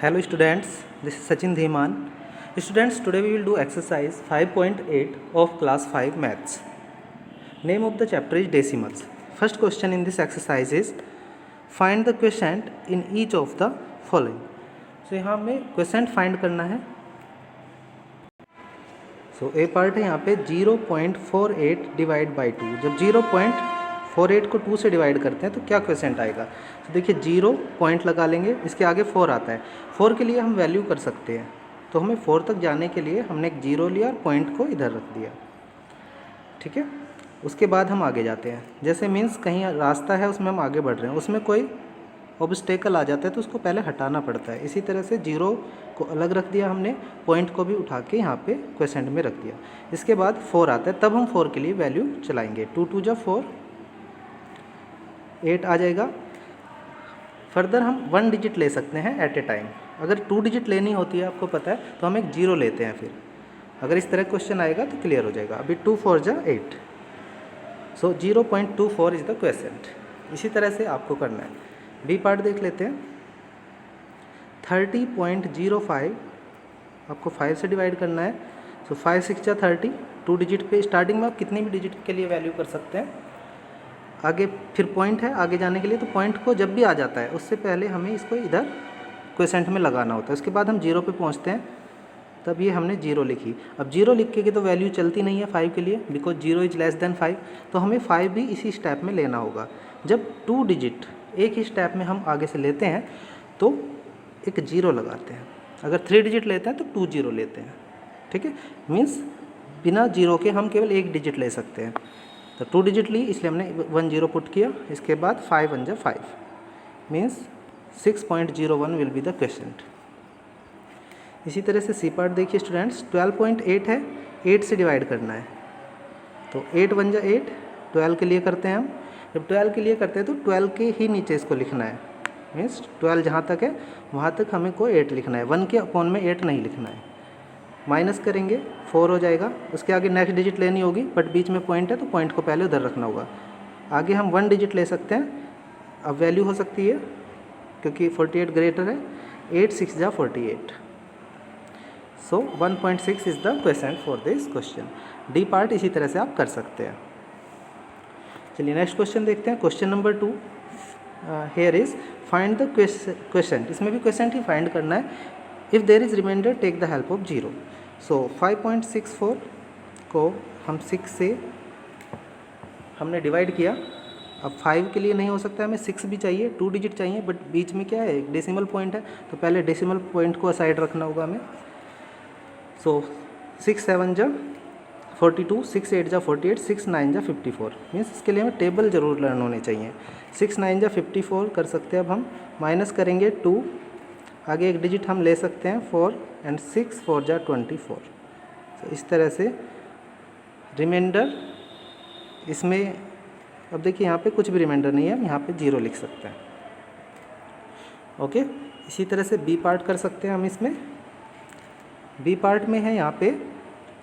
Hello students, this is Sachin Dhiman. Students, today we will do exercise 5.8 of class 5 maths. Name of the chapter is decimals. First question in this exercise is find the quotient in each of the following. So यहाँ हमें quotient find करना है. So A part है यहाँ पे 0.48 divide by 2. जब 0.48 को 2 से डिवाइड करते हैं तो क्या क्वेश्चन आएगा. तो देखिए 0 पॉइंट लगा लेंगे, इसके आगे 4 आता है. 4 के लिए हम वैल्यू कर सकते हैं, तो हमें 4 तक जाने के लिए हमने एक 0 लिया और पॉइंट को इधर रख दिया. ठीक है, उसके बाद हम आगे जाते हैं. जैसे मीन्स कहीं रास्ता है उसमें हम आगे बढ़ रहे हैं, उसमें कोई ऑब्स्टेकल आ जाता है तो उसको पहले हटाना पड़ता है. इसी तरह से 0 को अलग रख दिया हमने, पॉइंट को भी उठा के यहाँ पे क्वेश्चन में रख दिया. इसके बाद 4 आता है, तब हम 4 के लिए वैल्यू चलाएंगे. 2 2 जा 4, 8 आ जाएगा. फर्दर हम 1 डिजिट ले सकते हैं एट ए टाइम. अगर 2 डिजिट लेनी होती है आपको पता है, तो हम एक 0 लेते हैं. फिर अगर इस तरह क्वेश्चन आएगा तो क्लियर हो जाएगा. अभी 2 4 जा 8, सो 0.24 इज द क्वेश्चन. इसी तरह से आपको करना है. बी पार्ट देख लेते हैं. 30.05 आपको 5 से डिवाइड करना है. सो 5 6 जा 30. 2 डिजिट पे स्टार्टिंग में आप कितनी भी डिजिट के लिए वैल्यू कर सकते हैं. आगे फिर पॉइंट है आगे जाने के लिए, तो पॉइंट को जब भी आ जाता है उससे पहले हमें इसको इधर क्वेश्चन में लगाना होता है. उसके बाद हम 0 पे पहुंचते हैं, तब ये हमने 0 लिखी. अब 0 लिख के तो वैल्यू चलती नहीं है 5 के लिए, बिकॉज 0 इज लेस देन 5. तो हमें 5 भी इसी स्टेप में लेना होगा. जब 2 डिजिट एक ही स्टेप में हम आगे से लेते हैं तो एक 0 लगाते हैं. अगर 3 डिजिट लेते हैं तो 2 0 लेते हैं. ठीक है, मीन्स बिना 0 के हम केवल एक डिजिट ले सकते हैं. तो 2 डिजिट ली, इसलिए हमने 1 0 पुट किया. इसके बाद 5 1 जा 5, means 6.01 will be the question. इसी तरह से सी पार्ट देखिए स्टूडेंट्स. 12.8 है, 8 से डिवाइड करना है. तो 8 1 जा 8, 12 के लिए करते हैं हम. जब 12 के लिए करते हैं तो 12 के ही नीचे इसको लिखना है. मीन्स 12 जहाँ तक है वहाँ तक हमें को 8 लिखना है. 1 के अपॉन में 8 नहीं लिखना है. माइनस करेंगे 4 हो जाएगा. उसके आगे नेक्स्ट डिजिट लेनी होगी, बट बीच में पॉइंट है तो पॉइंट को पहले उधर रखना होगा. आगे हम 1 डिजिट ले सकते हैं. अब वैल्यू हो सकती है क्योंकि 48 ग्रेटर है. 8 6 जा 48, सो 1.6 is the question for this question. D part इसी तरह से आप कर सकते हैं. चलिए नेक्स्ट क्वेश्चन देखते हैं. Question number 2 here is find the question. इसमें भी क्वेश्चन ही फाइंड करना है. If there is reminder take the help of 0. So 5.64 को हम 6 से हमने डिवाइड किया. अब 5 के लिए नहीं हो सकता, हमें 6 भी चाहिए, 2 डिजिट चाहिए, बट बीच में क्या है, एक डेसिमल पॉइंट है, तो पहले डेसिमल पॉइंट को असाइड रखना होगा हमें. सो 6 7 जा 42, 6 8 जा 48, 6 9 जा 54. मीन्स इसके लिए हमें टेबल ज़रूर लर्न होने चाहिए. 6 9 जा 54 कर सकते हैं. अब हम माइनस करेंगे 2, आगे एक डिजिट हम ले सकते हैं 4, एंड 6 4 जा 24. तो इस तरह से रिमाइंडर इसमें, अब देखिए यहाँ पे कुछ भी रिमाइंडर नहीं है, हम यहाँ पे 0 लिख सकते हैं. ओके, इसी तरह से बी पार्ट कर सकते हैं हम. इसमें बी पार्ट में है यहाँ पे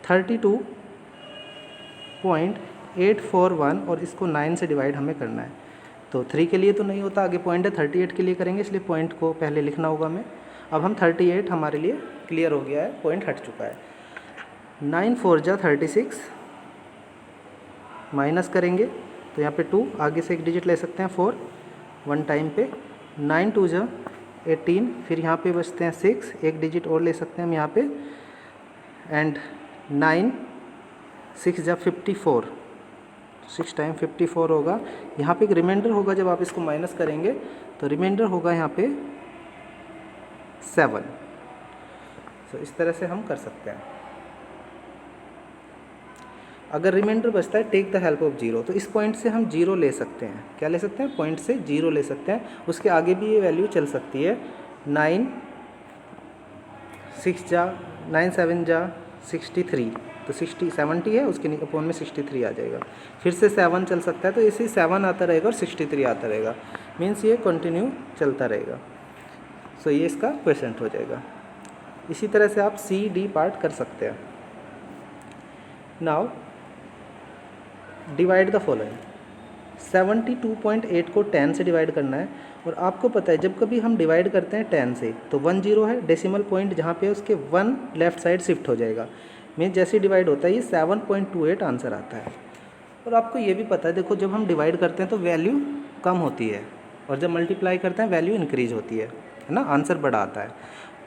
32.841 और इसको 9 से डिवाइड हमें करना है. तो 3 के लिए तो नहीं होता, आगे पॉइंट है, 38 के लिए करेंगे, इसलिए पॉइंट को पहले लिखना होगा हमें. अब हम 38 हमारे लिए क्लियर हो गया है, पॉइंट हट चुका है. 9 4 जा 36, माइनस करेंगे तो यहाँ पे 2, आगे से एक डिजिट ले सकते हैं 4 1 टाइम पे. 9 2 जा 18, फिर यहाँ पे बचते हैं 6, एक डिजिट और ले सकते हैं हम यहाँ पे, एंड 9 6 जा 54, 6 टाइम 54 होगा. यहाँ पे एक रिमाइंडर होगा, जब आप इसको माइनस करेंगे तो रिमाइंडर होगा यहाँ पे 7. तो इस तरह से हम कर सकते हैं. अगर रिमाइंडर बचता है टेक द हेल्प ऑफ 0, तो इस पॉइंट से हम 0 ले सकते हैं. क्या ले सकते हैं, पॉइंट से 0 ले सकते हैं. उसके आगे भी ये वैल्यू चल सकती है. 9 6 जा 9 7 जा 63, तो 70 है, उसके अपॉन में 63 आ जाएगा. फिर से 7 चल सकता है, तो इसी 7 आता रहेगा और 63 आता रहेगा. मीन्स ये कंटिन्यू चलता रहेगा. सो ये इसका क्वेश्चन हो जाएगा. इसी तरह से आप सी डी पार्ट कर सकते हैं. Now divide the following. 72.8 को 10 से डिवाइड करना है। और आपको पता है जब कभी हम डिवाइड करते हैं 10 से तो 1 0 है, डेसिमल पॉइंट जहाँ पे उसके 1 लेफ़्ट साइड शिफ्ट हो जाएगा। मीन्स जैसे डिवाइड होता है ये 7.28 आंसर आता है। और आपको ये भी पता है, देखो जब हम डिवाइड करते हैं तो वैल्यू कम होती है और जब मल्टीप्लाई करते हैं वैल्यू इंक्रीज होती है ना, आंसर बड़ा आता है।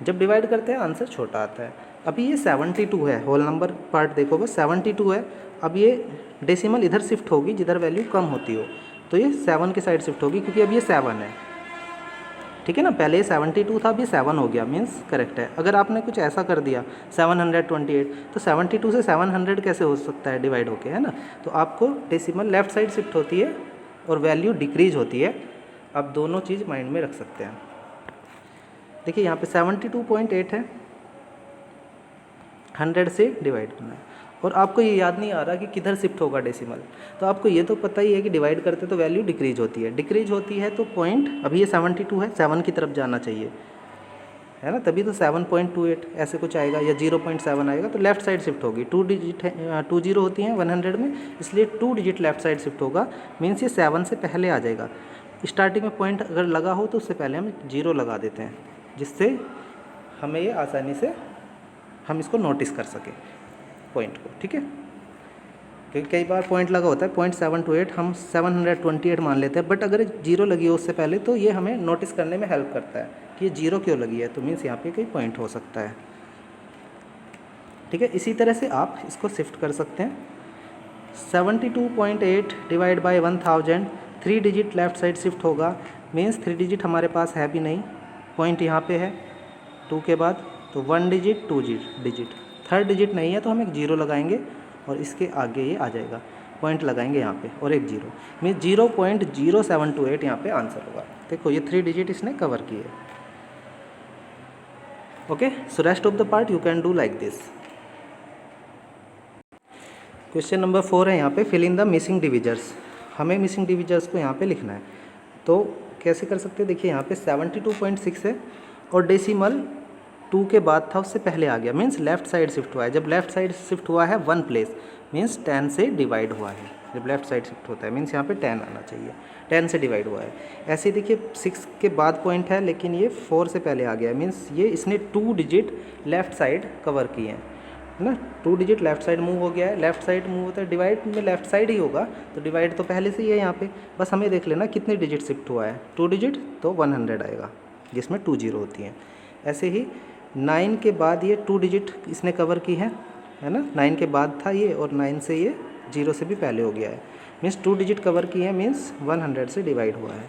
जब डिवाइड करते हैं आंसर छोटा आता है। अभी ये 72 है, होल नंबर पार्ट देखो बस 72 है। अब ये डेसिमल इधर शिफ्ट होगी जिधर वैल्यू कम होती हो, तो ये 7 के साइड शिफ्ट होगी क्योंकि अब ये 7 है, ठीक है ना। पहले ये 72 था, अब ये 7 हो गया, मीन्स करेक्ट है। अगर आपने कुछ ऐसा कर दिया 728 तो 72 से 700 कैसे हो सकता है डिवाइड होके, है ना। तो आपको डेसिमल लेफ़्ट साइड शिफ्ट होती है और वैल्यू डिक्रीज होती है। आप दोनों चीज़ माइंड में रख सकते हैं। देखिए यहाँ पे 72.8 है, 100 से डिवाइड करना है और आपको ये याद नहीं आ रहा कि किधर शिफ्ट होगा डेसिमल। तो आपको ये तो पता ही है कि डिवाइड करते तो वैल्यू डिक्रीज होती है, डिक्रीज होती है तो पॉइंट, अभी ये 72 है, 7 की तरफ जाना चाहिए, है ना, तभी तो 7.28 ऐसे कुछ आएगा या 0.7 आएगा तो लेफ़्ट साइड शिफ्ट होगी। 2 डिजिट है, 2 जीरो होती हैं 100 में, इसलिए 2 डिजिट लेफ़्ट साइड शिफ्ट होगा। मीन्स ये 7 से पहले आ जाएगा। स्टार्टिंग में पॉइंट अगर लगा हो तो उससे पहले हम 0 लगा देते हैं, जिससे हमें ये आसानी से हम इसको नोटिस कर सकें पॉइंट को, ठीक है। क्योंकि कई बार पॉइंट लगा होता है 0.728 हम 728 मान लेते हैं, बट अगर 0 लगी हो उससे पहले तो ये हमें नोटिस करने में हेल्प करता है कि ये 0 क्यों लगी है, तो मीन्स यहाँ पे कोई पॉइंट हो सकता है, ठीक है। इसी तरह से आप इसको शिफ्ट कर सकते हैं। 72.8 divide by 1000, 3 digit left side shift होगा। मीन्स 3 डिजिट हमारे पास है भी नहीं, पॉइंट यहाँ पे है 2 के बाद, तो 1 डिजिट 2 डिजिट, थर्ड डिजिट नहीं है तो हम एक 0 लगाएंगे और इसके आगे ये आ जाएगा, पॉइंट लगाएंगे यहाँ पे और एक 0, मीन्स 0.0728 यहाँ पे आंसर होगा। देखो ये 3 डिजिट इसने कवर किए। Okay, so rest of the part you can do like this. Question number 4 है यहाँ पे, fill in the missing divisors. हमें मिसिंग डिविजर्स को यहाँ पे लिखना है, तो कैसे कर सकते हैं। देखिए यहाँ पे 72.6 है और डेसिमल 2 के बाद था उससे पहले आ गया, मीन्स लेफ़्ट साइड शिफ्ट हुआ है। जब लेफ़्ट साइड शिफ्ट हुआ है 1 प्लेस, मीन्स 10 से डिवाइड हुआ है। जब लेफ़्ट साइड शिफ्ट होता है मीन्स यहाँ पे 10 आना चाहिए, 10 से डिवाइड हुआ है। ऐसे ही देखिए 6 के बाद पॉइंट है लेकिन ये 4 से पहले आ गया, मीन्स ये इसने 2 डिजिट लेफ़्ट साइड कवर किए हैं, है ना। 2 डिजिट लेफ़्ट साइड मूव हो गया है, लेफ़्ट साइड मूव होता है डिवाइड में लेफ़्ट साइड ही होगा, तो डिवाइड तो पहले से ही है यहाँ पे। बस हमें देख लेना कितने डिजिट शिफ्ट हुआ है, 2 डिजिट तो 100 आएगा जिसमें 2 जीरो होती हैं। ऐसे ही 9 के बाद ये 2 डिजिट इसने कवर की है ना, 9 के बाद था ये और 9 से ये 0 से भी पहले हो गया है, मीन्स 2 डिजिट कवर की है, मीन्स 100 से डिवाइड हुआ है।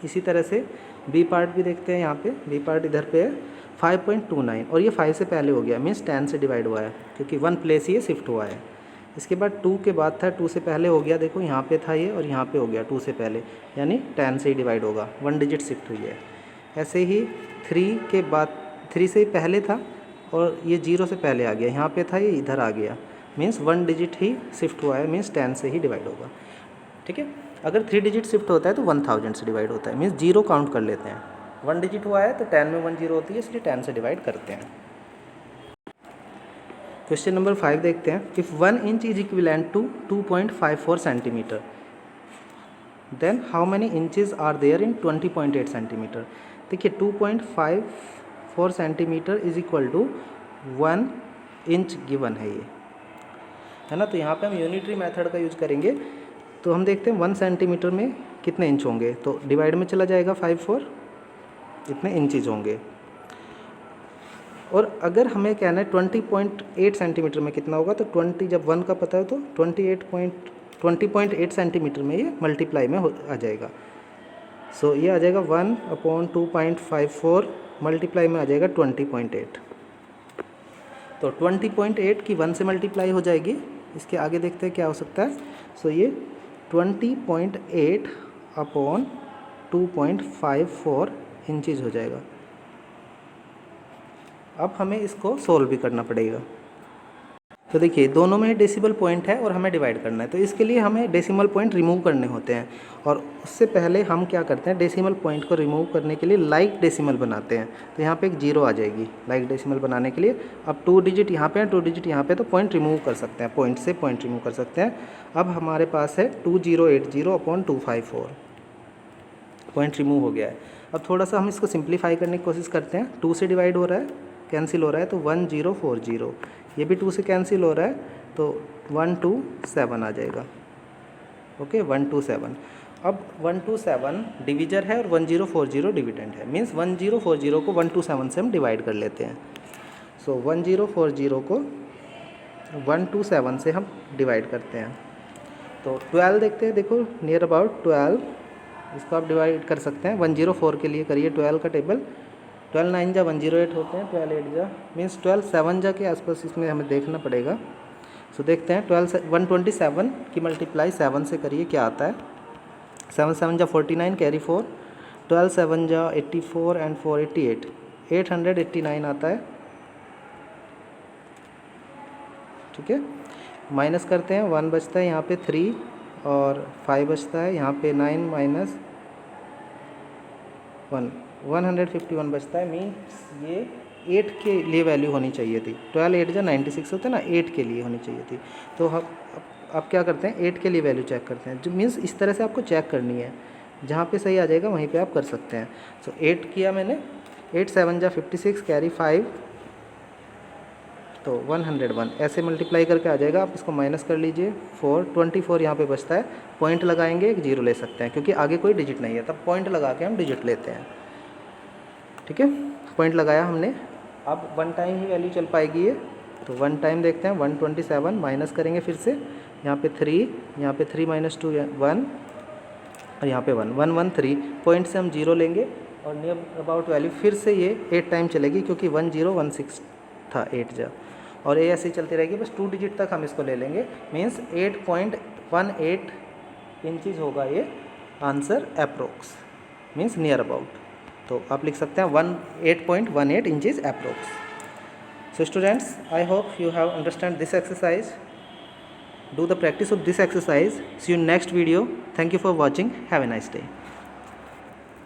इसी तरह से बी पार्ट भी देखते हैं, यहाँ पे बी पार्ट इधर पे है 5.29 और ये 5 से पहले हो गया, मीन्स 10 से डिवाइड हुआ है क्योंकि 1 प्लेस ये शिफ्ट हुआ है। इसके बाद 2 के बाद था, 2 से पहले हो गया, देखो यहाँ पे था ये और यहाँ पे हो गया 2 से पहले, यानी 10 से ही डिवाइड होगा, 1 डिजिट शिफ्ट हुई है। ऐसे ही 3 के बाद 3 से पहले था और ये 0 से पहले आ गया, यहाँ पे था ये इधर आ गया, मीन्स 1 डिजिट ही शिफ्ट हुआ है, मीन्स 10 से ही डिवाइड होगा, ठीक है। अगर 3 डिजिट शिफ्ट होता है तो 1000 से डिवाइड होता है, मीन्स 0 काउंट कर लेते हैं। 1 डिजिट हुआ है तो 10 में 1 0 होती है, इसलिए 10 से डिवाइड करते हैं। क्वेश्चन नंबर 5 देखते हैं, if 1 inch is equivalent to 2.54 centimeter then how many inches are there in 20.8 centimeter. देखिए 2.54 centimeter is equal to 1 inch given है ये, है ना। तो यहाँ पे हम यूनिटरी मेथड का यूज करेंगे, तो हम देखते हैं 1 सेंटीमीटर में कितने इंच होंगे, तो डिवाइड में चला जाएगा 54, इतने इंचेज होंगे। और अगर हमें कहना है 20.8 सेंटीमीटर में कितना होगा, तो 20 जब 1 का पता है तो 20.8 सेंटीमीटर में ये मल्टीप्लाई में आ जाएगा। सो ये आ जाएगा 1/2.54 मल्टीप्लाई में आ जाएगा 20.8, तो 20.8 की 1 से मल्टीप्लाई हो जाएगी। इसके आगे देखते हैं क्या हो सकता है। सो ये 20.8 अपॉन 2.54 इंचेज हो जाएगा। अब हमें इसको सोल्व भी करना पड़ेगा। तो देखिए दोनों में डेसिमल पॉइंट है और हमें डिवाइड करना है, तो इसके लिए हमें डेसिमल पॉइंट रिमूव करने होते हैं। और उससे पहले हम क्या करते हैं, डेसिमल पॉइंट को रिमूव करने के लिए लाइक डेसिमल बनाते हैं। तो यहाँ पे एक जीरो आ जाएगी लाइक डेसिमल बनाने के लिए। अब 2 डिजिट यहाँ पे है, 2 डिजिट यहाँ पे, तो पॉइंट रिमूव कर सकते हैं, पॉइंट से पॉइंट रिमूव कर सकते हैं। अब हमारे पास है 2080/254, पॉइंट रिमूव हो गया है। अब थोड़ा सा हम इसको सिंप्लीफाई करने की कोशिश करते हैं। 2 से डिवाइड हो रहा है, कैंसिल हो रहा है, तो 1040, ये भी 2 से कैंसिल हो रहा है, तो 127 आ जाएगा। ओके 127। अब 127 डिविजर है और 1040 डिविडेंड है, मीन्स 1040 को 127 से हम डिवाइड कर लेते हैं। सो 1040 को 127 से हम डिवाइड करते हैं। तो 12 देखते हैं, देखो नियर अबाउट 12, इसको आप डिवाइड कर सकते हैं। 104 के लिए करिए 12 का टेबल। 12 9 जा 108 होते हैं, 12 8 जा मीन्स 12 7 जा के आसपास इसमें हमें देखना पड़ेगा। सो देखते हैं 127 की मल्टीप्लाई 7 से करिए क्या आता है। 7 7 जा 49, कैरी 4, 12 7 जा 84 एंड 4 88, 889 आता है। ठीक है, माइनस करते हैं, 1 बचता है यहाँ पे 3 और 5 बचता है यहाँ पे 9 माइनस 1, 151 बचता है। मीन्स ये 8 के लिए वैल्यू होनी चाहिए थी। 12 8 जा 96 होते हैं ना, 8 के लिए होनी चाहिए थी। तो हम अब क्या करते हैं, 8 के लिए वैल्यू चेक करते हैं। जो मीन्स इस तरह से आपको चेक करनी है, जहाँ पे सही आ जाएगा वहीं पे आप कर सकते हैं। सो 8 किया मैंने, 8 7 जा 56, कैरी 5, तो 101 ऐसे मल्टीप्लाई करके आ जाएगा। आप इसको माइनस कर लीजिए, 4 24 यहाँ पे बचता है। पॉइंट लगाएंगे, एक जीरो ले सकते हैं क्योंकि आगे कोई डिजिट नहीं है, तब पॉइंट लगा के हम डिजिट लेते हैं। ठीक है, पॉइंट लगाया हमने। अब 1 टाइम ही वैल्यू चल पाएगी ये, तो 1 टाइम देखते हैं। 127 माइनस करेंगे फिर से, यहाँ पे 3, यहाँ पे 3 माइनस 2 1 और यहाँ पे 1 113। पॉइंट से हम जीरो लेंगे और नियर अबाउट वैल्यू फिर से ये 8 टाइम चलेगी क्योंकि 1016 था 8 जा, और ये ऐसे ही चलती रहेगी। बस 2 डिजिट तक हम इसको ले लेंगे, मीन्स 8.18 इंचज़ होगा ये answer approx, means near about. तो आप लिख सकते हैं 8.18 inches approx. So students, I hope you have understand this exercise. Do the practice of this exercise. See you in next video. Thank you for watching. Have a nice day.